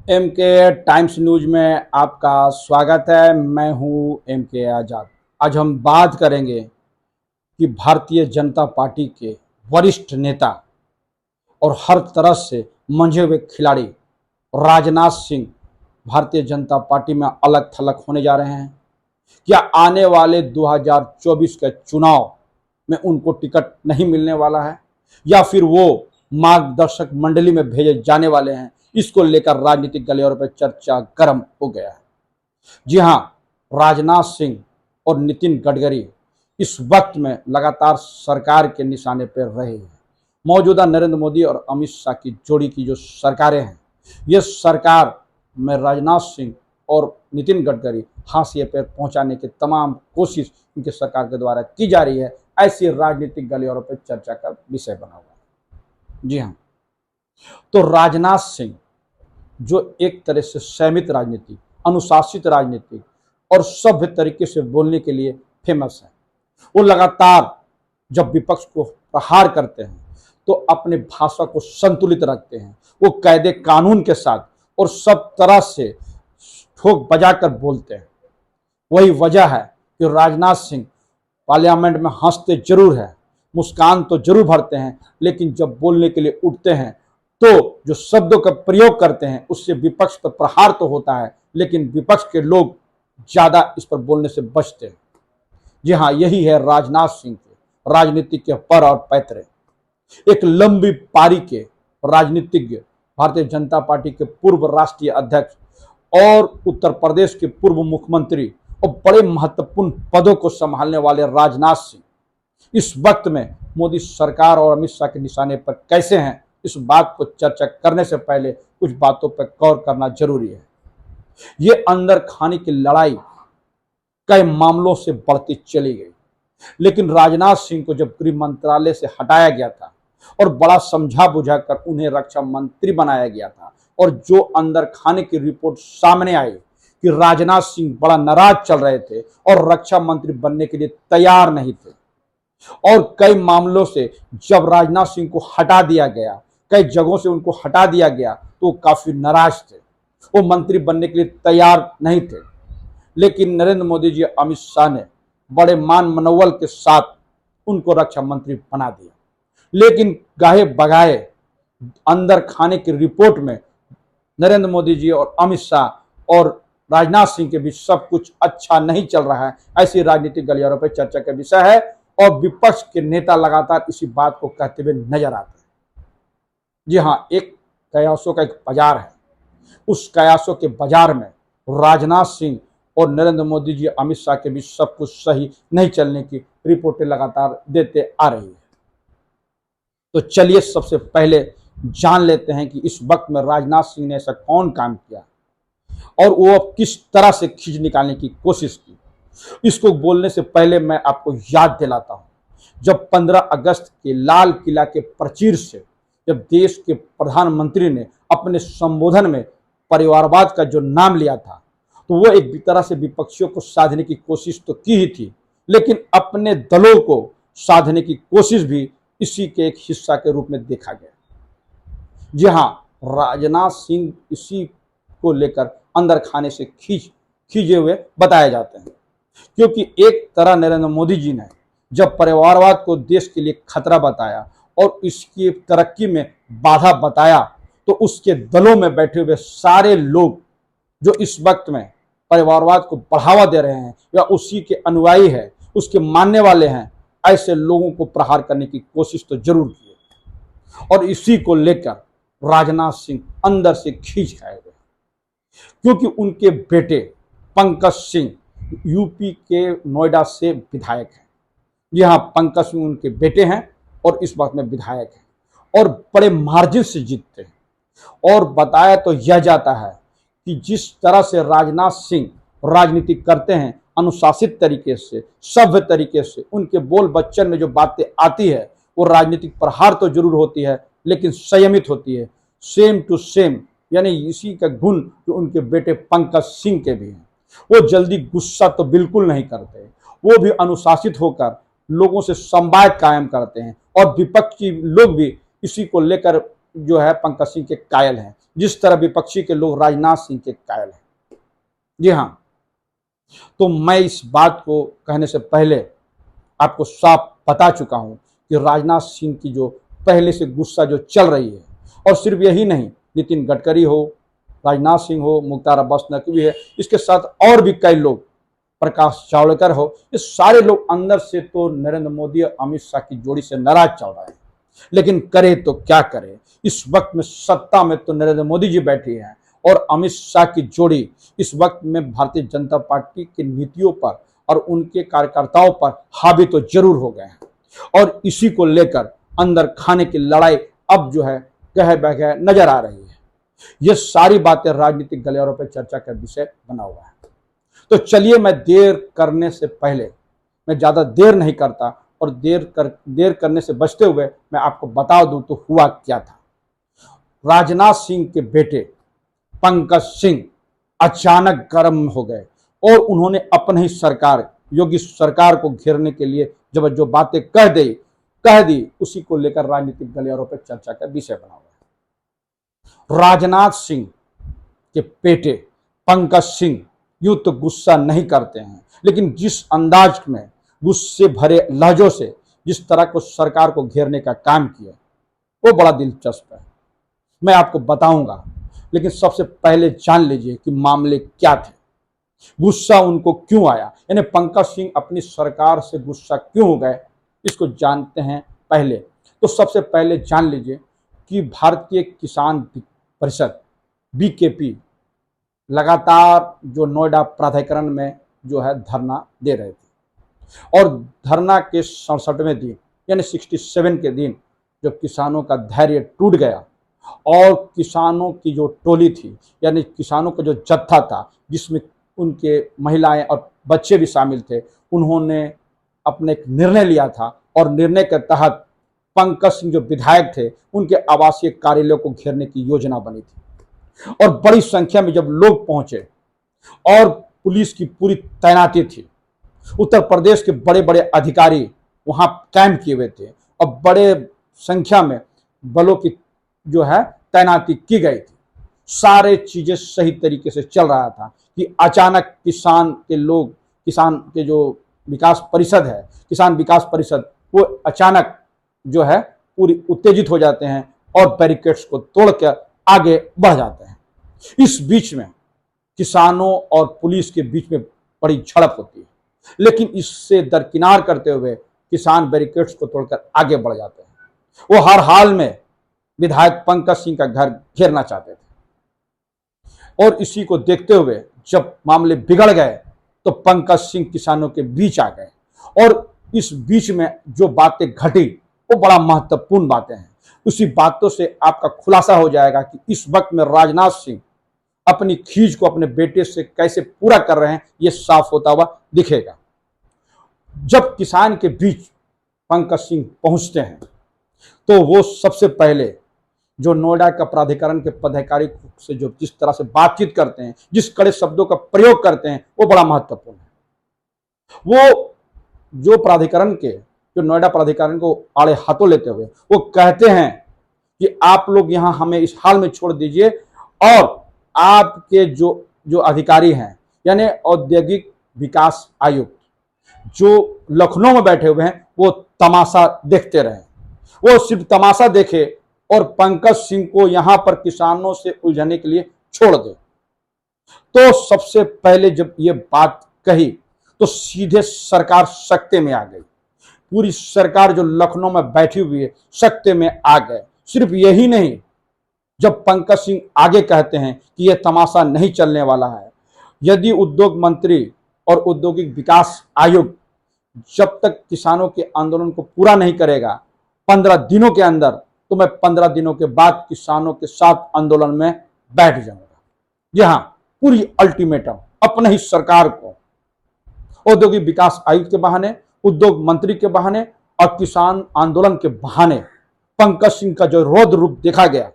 M के times news में आपका स्वागत है। मैं हूं एम के आजाद। आज हम बात करेंगे कि भारतीय जनता पार्टी के वरिष्ठ नेता और हर तरह से मंझे हुए खिलाड़ी राजनाथ सिंह भारतीय जनता पार्टी में अलग थलग होने जा रहे हैं। क्या आने वाले 2024 के चुनाव में उनको टिकट नहीं मिलने वाला है या फिर वो मार्गदर्शक मंडली में भेजे जाने वाले हैं? इसको लेकर राजनीतिक गलियारों पर चर्चा गर्म हो गया है। जी हां, राजनाथ सिंह और नितिन गडकरी इस वक्त में लगातार सरकार के निशाने पर रहे हैं। मौजूदा नरेंद्र मोदी और अमित शाह की जोड़ी की जो सरकारें हैं, ये सरकार में राजनाथ सिंह और नितिन गडकरी हाशिए पर पहुंचाने की तमाम कोशिश उनकी सरकार के द्वारा की जा रही है। ऐसी राजनीतिक गलियारों पर चर्चा का विषय बना हुआ है। जी हाँ, तो राजनाथ सिंह जो एक तरह से संयमित राजनीति, अनुशासित राजनीति और सभ्य तरीके से बोलने के लिए फेमस है। वो लगातार जब विपक्ष को प्रहार करते हैं तो अपने भाषा को संतुलित रखते हैं। वो कायदे कानून के साथ और सब तरह से ठोक बजा कर बोलते हैं। वही वजह है कि राजनाथ सिंह पार्लियामेंट में हंसते जरूर हैं, मुस्कान तो जरूर भरते हैं, लेकिन जब बोलने के लिए उठते हैं तो जो शब्दों का प्रयोग करते हैं उससे विपक्ष पर प्रहार तो होता है, लेकिन विपक्ष के लोग ज्यादा इस पर बोलने से बचते हैं। जी हाँ, यही है राजनाथ सिंह के राजनीतिक के पर और पैतरे। एक लंबी पारी के राजनीतिज्ञ, भारतीय जनता पार्टी के पूर्व राष्ट्रीय अध्यक्ष और उत्तर प्रदेश के पूर्व मुख्यमंत्री और बड़े महत्वपूर्ण पदों को संभालने वाले राजनाथ सिंह इस वक्त में मोदी सरकार और अमित शाह के निशाने पर कैसे हैं, इस बात को चर्चा करने से पहले कुछ बातों पर गौर करना जरूरी है। ये अंदर खाने की लड़ाई कई मामलों से बढ़ती चली गई, लेकिन राजनाथ सिंह को जब गृह मंत्रालय से हटाया गया था और बड़ा समझा बुझाकर उन्हें रक्षा मंत्री बनाया गया था, और जो अंदर खाने की रिपोर्ट सामने आई कि राजनाथ सिंह बड़ा नाराज चल रहे थे और रक्षा मंत्री बनने के लिए तैयार नहीं थे, और कई मामलों से जब राजनाथ सिंह को हटा दिया गया, कई जगहों से उनको हटा दिया गया, तो वो काफी नाराज थे, वो मंत्री बनने के लिए तैयार नहीं थे। लेकिन नरेंद्र मोदी जी, अमित शाह ने बड़े मान मनोबल के साथ उनको रक्षा मंत्री बना दिया। लेकिन गाहे बगाए अंदर खाने की रिपोर्ट में नरेंद्र मोदी जी और अमित शाह और राजनाथ सिंह के बीच सब कुछ अच्छा नहीं चल रहा है। ऐसी राजनीतिक गलियारों पर चर्चा का विषय है और विपक्ष के नेता लगातार इसी बात को कहते हुए नजर आते हैं। जी हाँ, एक कयासों का एक बाजार है, उस कयासों के बाजार में राजनाथ सिंह और नरेंद्र मोदी जी, अमित शाह के बीच सब कुछ सही नहीं चलने की रिपोर्टें लगातार देते आ रही है। तो चलिए सबसे पहले जान लेते हैं कि इस वक्त में राजनाथ सिंह ने ऐसा कौन काम किया और वो किस तरह से खींच निकालने की कोशिश की। इसको बोलने से पहले मैं आपको याद दिलाता हूं, जब 15 अगस्त के लाल किला के प्राचीर से जब देश के प्रधानमंत्री ने अपने संबोधन में परिवारवाद का जो नाम लिया था, तो वो एक तरह से विपक्षियों को साधने की कोशिश तो की ही थी, लेकिन अपने दलों को साधने की कोशिश भी इसी के एक हिस्सा के रूप में देखा गया। जी हाँ, राजनाथ सिंह इसी को लेकर अंदर खाने से खींचे हुए बताए जाते हैं, क्योंकि एक तरह नरेंद्र मोदी जी ने जब परिवारवाद को देश के लिए खतरा बताया और इसकी तरक्की में बाधा बताया, तो उसके दलों में बैठे हुए सारे लोग जो इस वक्त में परिवारवाद को बढ़ावा दे रहे हैं या उसी के अनुयायी है, उसके मानने वाले हैं, ऐसे लोगों को प्रहार करने की कोशिश तो जरूर की, और इसी को लेकर राजनाथ सिंह अंदर से खींच खाए गए, क्योंकि उनके बेटे पंकज सिंह यूपी के नोएडा से विधायक हैं। जी हाँ, पंकज सिंह उनके बेटे हैं और इस वक्त में विधायक हैं और बड़े मार्जिन से जीतते हैं। और बताया तो यह जाता है कि जिस तरह से राजनाथ सिंह राजनीति करते हैं, अनुशासित तरीके से, सभ्य तरीके से, उनके बोल बच्चन में जो बातें आती है वो राजनीतिक प्रहार तो जरूर होती है, लेकिन संयमित होती है। सेम टू सेम, यानी इसी का गुण जो उनके बेटे पंकज सिंह के भी हैं। वो जल्दी गुस्सा तो बिल्कुल नहीं करते, वो भी अनुशासित होकर लोगों से संवाद कायम करते हैं, और विपक्षी लोग भी इसी को लेकर जो है पंकज सिंह के कायल हैं। जिस तरह विपक्षी के लोग राजनाथ सिंह के कायल हैं। जी हाँ, तो मैं इस बात को कहने से पहले आपको साफ बता चुका हूं कि राजनाथ सिंह की जो पहले से गुस्सा जो चल रही है, और सिर्फ यही नहीं, नितिन गडकरी हो, राजनाथ सिंह हो, मुख्तार अब्बास नकवी है, इसके साथ और भी कई लोग, प्रकाश जावड़ेकर हो, ये सारे लोग अंदर से तो नरेंद्र मोदी और अमित शाह की जोड़ी से नाराज चल रहे हैं। लेकिन करे तो क्या करे, इस वक्त में सत्ता में तो नरेंद्र मोदी जी बैठे हैं और अमित शाह की जोड़ी इस वक्त में भारतीय जनता पार्टी की नीतियों पर और उनके कार्यकर्ताओं पर हावी तो जरूर हो गए हैं, और इसी को लेकर अंदर खाने की लड़ाई अब जो है कह बह नजर आ रही है। ये सारी बातें राजनीतिक गलियारों पर चर्चा का विषय बना हुआ है। तो चलिए, मैं देर करने से पहले, मैं ज्यादा देर नहीं करता और देर करने से बचते हुए मैं आपको बता दूं तो हुआ क्या था। राजनाथ सिंह के बेटे पंकज सिंह अचानक गर्म हो गए और उन्होंने अपने ही सरकार, योगी सरकार को घेरने के लिए जब जो बातें कह दी, उसी को लेकर राजनीतिक गलियारों पर चर्चा का विषय बना हुआ है। राजनाथ सिंह के बेटे पंकज सिंह यूं तो गुस्सा नहीं करते हैं, लेकिन जिस अंदाज में गुस्से भरे लहजों से जिस तरह को सरकार को घेरने का काम किया, वो बड़ा दिलचस्प है। मैं आपको बताऊंगा, लेकिन सबसे पहले जान लीजिए कि मामले क्या थे, गुस्सा उनको क्यों आया, यानी पंकज सिंह अपनी सरकार से गुस्सा क्यों हो गए, इसको जानते हैं पहले। तो सबसे पहले जान लीजिए कि भारतीय किसान परिषद बीकेपी लगातार जो नोएडा प्राधिकरण में जो है धरना दे रहे थे, और धरना के 67वें दिन यानी 67 के दिन जो किसानों का धैर्य टूट गया और किसानों की जो टोली थी, यानी किसानों का जो जत्था था, जिसमें उनके महिलाएं और बच्चे भी शामिल थे, उन्होंने अपने एक निर्णय लिया था, और निर्णय के तहत पंकज सिंह जो विधायक थे, उनके आवासीय कार्यालयों को घेरने की योजना बनी थी। और बड़ी संख्या में जब लोग पहुंचे और पुलिस की पूरी तैनाती थी, उत्तर प्रदेश के बड़े बड़े अधिकारी वहां कैंप किए हुए थे और बड़े संख्या में बलों की जो है तैनाती की गई थी। सारे चीजें सही तरीके से चल रहा था कि अचानक किसान के जो विकास परिषद है, किसान विकास परिषद, वो अचानक जो है पूरी उत्तेजित हो जाते हैं और बैरिकेड्स को तोड़कर आगे बढ़ जाते हैं। इस बीच में किसानों और पुलिस के बीच में बड़ी झड़प होती है, लेकिन इससे दरकिनार करते हुए किसान बैरिकेड्स को तोड़कर आगे बढ़ जाते हैं। वो हर हाल में विधायक पंकज सिंह का घर घेरना चाहते थे, और इसी को देखते हुए जब मामले बिगड़ गए तो पंकज सिंह किसानों के बीच आ गए, और इस बीच में जो बातें घटी वो बड़ा महत्वपूर्ण बातें हैं। उसी बातों से आपका खुलासा हो जाएगा कि इस वक्त में राजनाथ सिंह अपनी खींच को अपने बेटे से कैसे पूरा कर रहे हैं, ये साफ होता हुआ दिखेगा। जब किसान के बीच पंकज सिंह पहुंचते हैं तो वो सबसे पहले जो नोएडा का प्राधिकरण के पदाधिकारी से जो जिस तरह से बातचीत करते हैं, जिस कड़े शब्दों का प्रयोग करते हैं, वो बड़ा महत्वपूर्ण है। वो जो प्राधिकरण के जो नोएडा प्राधिकरण को आड़े हाथों लेते हुए वो कहते हैं कि आप लोग यहाँ हमें इस हाल में छोड़ दीजिए, और आपके जो अधिकारी हैं, यानी औद्योगिक विकास आयुक्त जो लखनऊ में बैठे हुए हैं, वो तमाशा देखते रहे। वो सिर्फ तमाशा देखे और पंकज सिंह को यहां पर किसानों से उलझने के लिए छोड़ दे। तो सबसे पहले जब ये बात कही तो सीधे सरकार सख्ते में आ गई। पूरी सरकार जो लखनऊ में बैठी हुई है सख्ते में आ गए। सिर्फ यही नहीं, जब पंकज सिंह आगे कहते हैं कि यह तमाशा नहीं चलने वाला है, यदि उद्योग मंत्री और औद्योगिक विकास आयुक्त जब तक किसानों के आंदोलन को पूरा नहीं करेगा 15 दिनों के अंदर, तो मैं 15 दिनों के बाद किसानों के साथ आंदोलन में बैठ जाऊंगा। जी हाँ, पूरी अल्टीमेटम अपने ही सरकार को औद्योगिक विकास आयुक्त के बहाने, उद्योग मंत्री के बहाने और किसान आंदोलन के बहाने पंकज सिंह का जो रौद्र रूप देखा गया,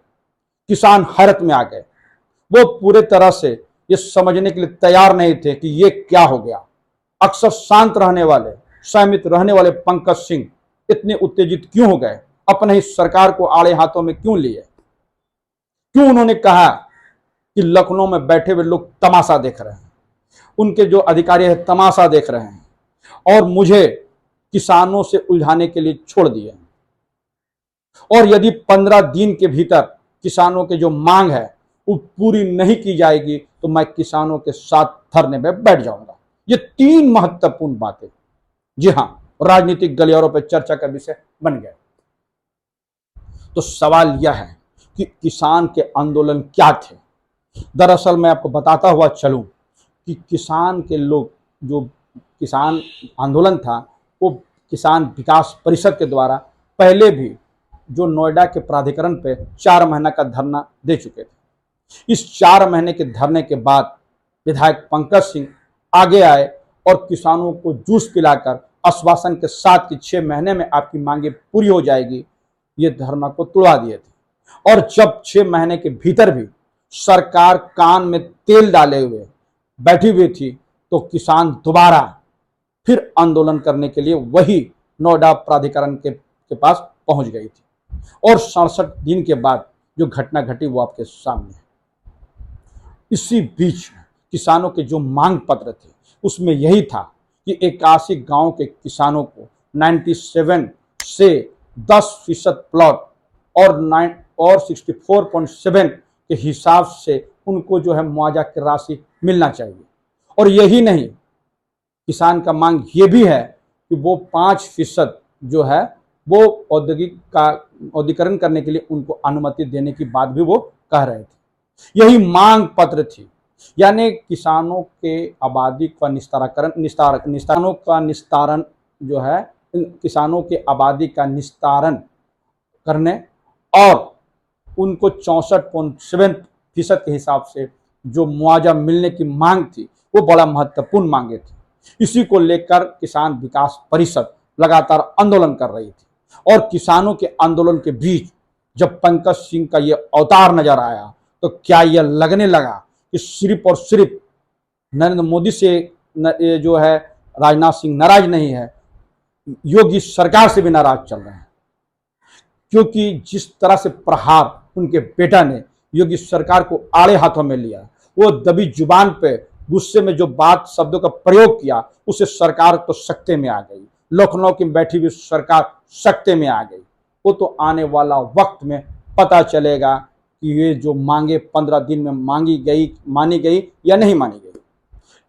किसान हैरत में आ गए। वो पूरे तरह से ये समझने के लिए तैयार नहीं थे कि ये क्या हो गया। अक्सर शांत रहने वाले, संयमित रहने वाले पंकज सिंह इतने उत्तेजित क्यों हो गए, अपने ही सरकार को आड़े हाथों में क्यों लिए, क्यों उन्होंने कहा कि लखनऊ में बैठे हुए लोग तमाशा देख रहे हैं, उनके जो अधिकारी हैं तमाशा देख रहे हैं और मुझे किसानों से उलझाने के लिए छोड़ दिए, और यदि 15 दिन के भीतर किसानों के जो मांग है वो पूरी नहीं की जाएगी तो मैं किसानों के साथ धरने में बैठ जाऊंगा। ये 3 महत्वपूर्ण बातें, जी हां, राजनीतिक गलियारों पर चर्चा का विषय बन गए। तो सवाल यह है कि किसान के आंदोलन क्या थे। दरअसल मैं आपको बताता हुआ चलूं कि किसान के लोग, जो किसान आंदोलन था वो किसान विकास परिषद के द्वारा पहले भी जो नोएडा के प्राधिकरण पे 4 महीना का धरना दे चुके थे। इस 4 महीने के धरने के बाद विधायक पंकज सिंह आगे आए और किसानों को जूस पिलाकर आश्वासन के साथ कि 6 महीने में आपकी मांगे पूरी हो जाएगी, ये धरना को तोड़ा दिए थे। और जब 6 महीने के भीतर भी सरकार कान में तेल डाले हुए बैठी हुई थी तो किसान दोबारा फिर आंदोलन करने के लिए वही नोएडा प्राधिकरण के पास पहुंच गई थी। और 67 दिन के बाद जो घटना घटी वो आपके सामने है। इसी बीच किसानों के जो मांग पत्र थे उसमें यही था कि 81 गांव के किसानों को 97 से 10% प्लॉट और 64.7 के हिसाब से उनको जो है मुआवजा की राशि मिलना चाहिए। और यही नहीं, किसान का मांग ये भी है कि वो 5% जो है वो औद्योगिकरण करने के लिए उनको अनुमति देने की बात भी वो कह रहे थे। यही मांग पत्र थी, यानी किसानों के आबादी का निस्तारण जो है, किसानों के आबादी का निस्तारण करने और उनको 64.7% के हिसाब से जो मुआवजा मिलने की मांग थी वो बड़ा महत्वपूर्ण मांगे थी। इसी को लेकर किसान विकास परिषद लगातार आंदोलन कर रही थी। और किसानों के आंदोलन के बीच जब पंकज सिंह का ये अवतार नजर आया तो क्या यह लगने लगा कि सिर्फ और सिर्फ नरेंद्र मोदी से जो है राजनाथ सिंह नाराज नहीं है, योगी सरकार से भी नाराज चल रहे हैं। क्योंकि जिस तरह से प्रहार उनके बेटा ने योगी सरकार को आड़े हाथों में लिया, वो दबी जुबान पे गुस्से में जो बात शब्दों का प्रयोग किया उसे सरकार तो सकते में आ गई। लखनऊ की बैठी हुई सरकार सकते में आ गई। वो तो आने वाला वक्त में पता चलेगा कि ये जो मांगे 15 दिन में मानी गई या नहीं मानी गई।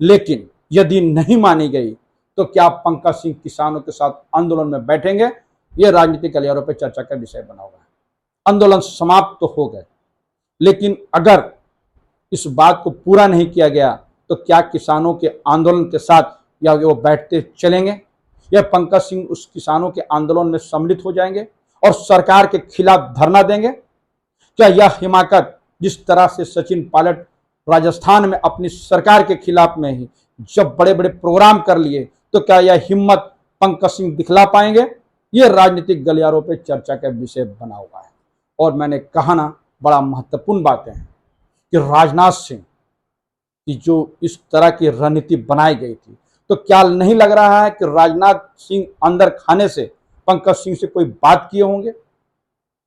लेकिन यदि नहीं मानी गई तो क्या पंकज सिंह किसानों के साथ आंदोलन में बैठेंगे? ये राजनीतिक गलियारों पर चर्चा का विषय बना हुआ है। आंदोलन समाप्त तो हो गए, लेकिन अगर इस बात को पूरा नहीं किया गया तो क्या किसानों के आंदोलन के साथ या वो बैठते चलेंगे या पंकज सिंह उस किसानों के आंदोलन में सम्मिलित हो जाएंगे और सरकार के खिलाफ धरना देंगे? क्या यह हिमाकत, जिस तरह से सचिन पायलट राजस्थान में अपनी सरकार के खिलाफ में ही जब बड़े बड़े प्रोग्राम कर लिए, तो क्या यह हिम्मत पंकज सिंह दिखला पाएंगे? ये राजनीतिक गलियारों पे चर्चा का विषय बना हुआ है। और मैंने कहा ना, बड़ा महत्वपूर्ण बातें हैं कि राजनाथ सिंह की जो इस तरह की रणनीति बनाई गई थी, तो क्या नहीं लग रहा है कि राजनाथ सिंह अंदर खाने से पंकज सिंह से कोई बात किए होंगे?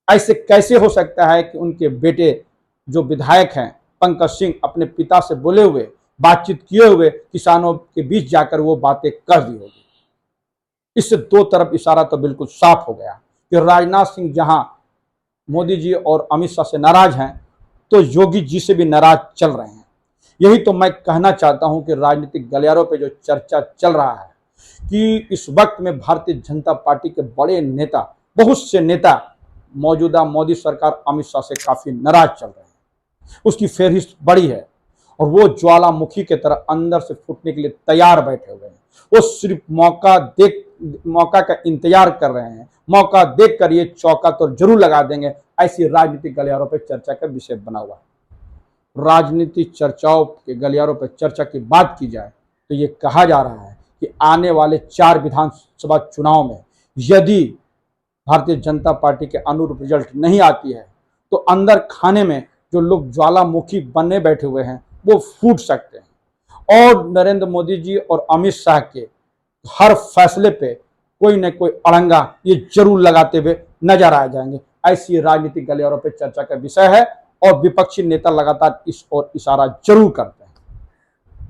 ऐसे कैसे हो सकता है कि उनके बेटे जो विधायक हैं पंकज सिंह अपने पिता से बोले हुए, बातचीत किए हुए किसानों के बीच जाकर वो बातें कर दी होगी? इससे दो तरफ इशारा तो बिल्कुल साफ हो गया कि राजनाथ सिंह जहां मोदी जी और अमित शाह से नाराज हैं तो योगी जी से भी नाराज चल रहे हैं। यही तो मैं कहना चाहता हूं कि राजनीतिक गलियारों पे जो चर्चा चल रहा है कि इस वक्त में भारतीय जनता पार्टी के बड़े नेता, बहुत से नेता मौजूदा मोदी सरकार अमित शाह से काफी नाराज चल रहे हैं। उसकी फहरिस्त बड़ी है और वो ज्वालामुखी के तरह अंदर से फूटने के लिए तैयार बैठे हुए हैं। वो सिर्फ मौका का इंतजार कर रहे हैं। मौका देखकर ये चौका तो जरूर लगा देंगे। ऐसी राजनीतिक गलियारों पर चर्चा का विषय बना हुआ है। राजनीतिक चर्चाओं के गलियारों पर चर्चा की बात की जाए तो ये कहा जा रहा है कि आने वाले 4 विधानसभा चुनाव में यदि भारतीय जनता पार्टी के अनुरूप रिजल्ट नहीं आती है तो अंदर खाने में जो लोग ज्वालामुखी बनने बैठे हुए हैं वो फूट सकते हैं और नरेंद्र मोदी जी और अमित शाह के हर फैसले पे कोई न कोई अड़ंगा ये जरूर लगाते हुए नजर आ जाएंगे। ऐसी राजनीतिक गलियारों पर चर्चा का विषय है। और विपक्षी नेता लगातार इस ओर इशारा जरूर करते हैं।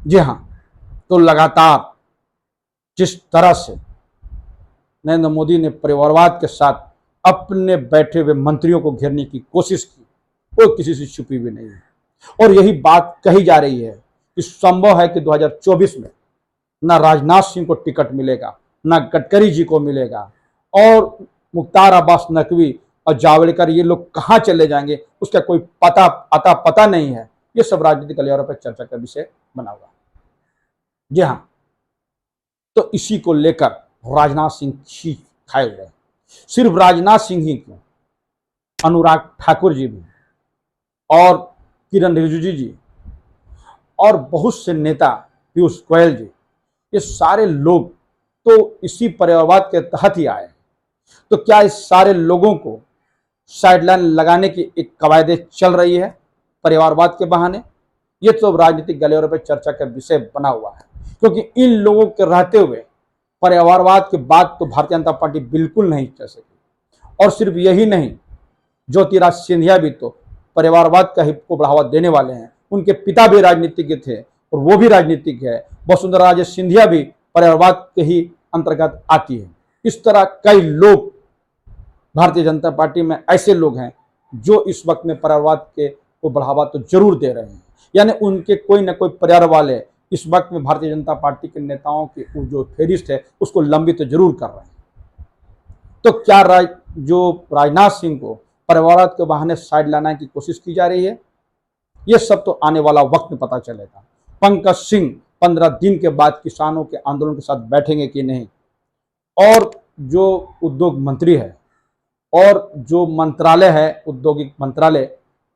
जी हाँ, तो लगातार जिस तरह से नरेंद्र मोदी ने परिवारवाद के साथ अपने बैठे हुए मंत्रियों को घेरने की कोशिश की, वो किसी से छुपी हुई नहीं है। और यही बात कही जा रही है कि संभव है कि 2024 में ना राजनाथ सिंह को टिकट मिलेगा, ना गडकरी जी को मिलेगा, और मुख्तार अब्बास नकवी और जावड़ेकर ये लोग कहाँ चले जाएंगे उसका कोई पता नहीं है। ये सब राजनीतिक गलियारों पर चर्चा का विषय बना हुआ। जी हाँ, तो इसी को लेकर राजनाथ सिंह खींच खाए हुए हैं। सिर्फ राजनाथ सिंह ही क्यों, अनुराग ठाकुर जी भी और किरण रिजिजू जी और बहुत से नेता, पीयूष गोयल जी, ये सारे लोग तो इसी परिवारवाद के तहत ही आए। तो क्या इस सारे लोगों को साइडलाइन लगाने की एक कवायदे चल रही है परिवारवाद के बहाने? ये तो राजनीतिक गलियारों पर चर्चा का विषय बना हुआ है, क्योंकि इन लोगों के रहते हुए परिवारवाद के बाद तो भारतीय जनता पार्टी बिल्कुल नहीं चल सकी। और सिर्फ यही नहीं, ज्योतिरादित्य सिंधिया भी तो परिवारवाद का ही को बढ़ावा देने वाले हैं। उनके पिता भी राजनीतिज्ञ थे और वो भी राजनीतिज्ञ है। वसुंधरा राजे सिंधिया भी परिवारवाद के ही अंतर्गत आती है। इस तरह कई लोग भारतीय जनता पार्टी में ऐसे लोग हैं जो इस वक्त में परिवारवाद के को बढ़ावा तो जरूर दे रहे हैं, यानी उनके कोई ना कोई परिवार वाले इस वक्त में भारतीय जनता पार्टी के नेताओं की जो फेरिस्त है उसको लंबी तो जरूर कर रहे हैं। तो क्या जो राजनाथ सिंह को परिवारवाद के बहाने साइड लाने की कोशिश की जा रही है, ये सब तो आने वाला वक्त में पता चलेगा। पंकज सिंह 15 दिन के बाद किसानों के आंदोलन के साथ बैठेंगे कि नहीं, और जो उद्योग मंत्री है और जो मंत्रालय है औद्योगिक मंत्रालय,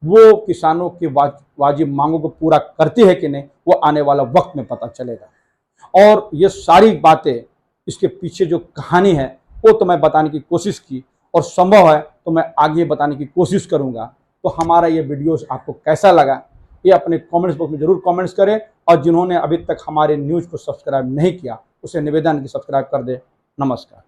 वो किसानों की वाजिब मांगों को पूरा करती है कि नहीं, वो आने वाला वक्त में पता चलेगा। और ये सारी बातें, इसके पीछे जो कहानी है वो तो मैं बताने की कोशिश की, और संभव है तो मैं आगे बताने की कोशिश करूंगा। तो हमारा ये वीडियोस आपको कैसा लगा ये अपने कमेंट्स बॉक्स में जरूर कमेंट्स करें, और जिन्होंने अभी तक हमारे न्यूज़ को सब्सक्राइब नहीं किया उसे निवेदन है कि सब्सक्राइब कर दे। नमस्कार।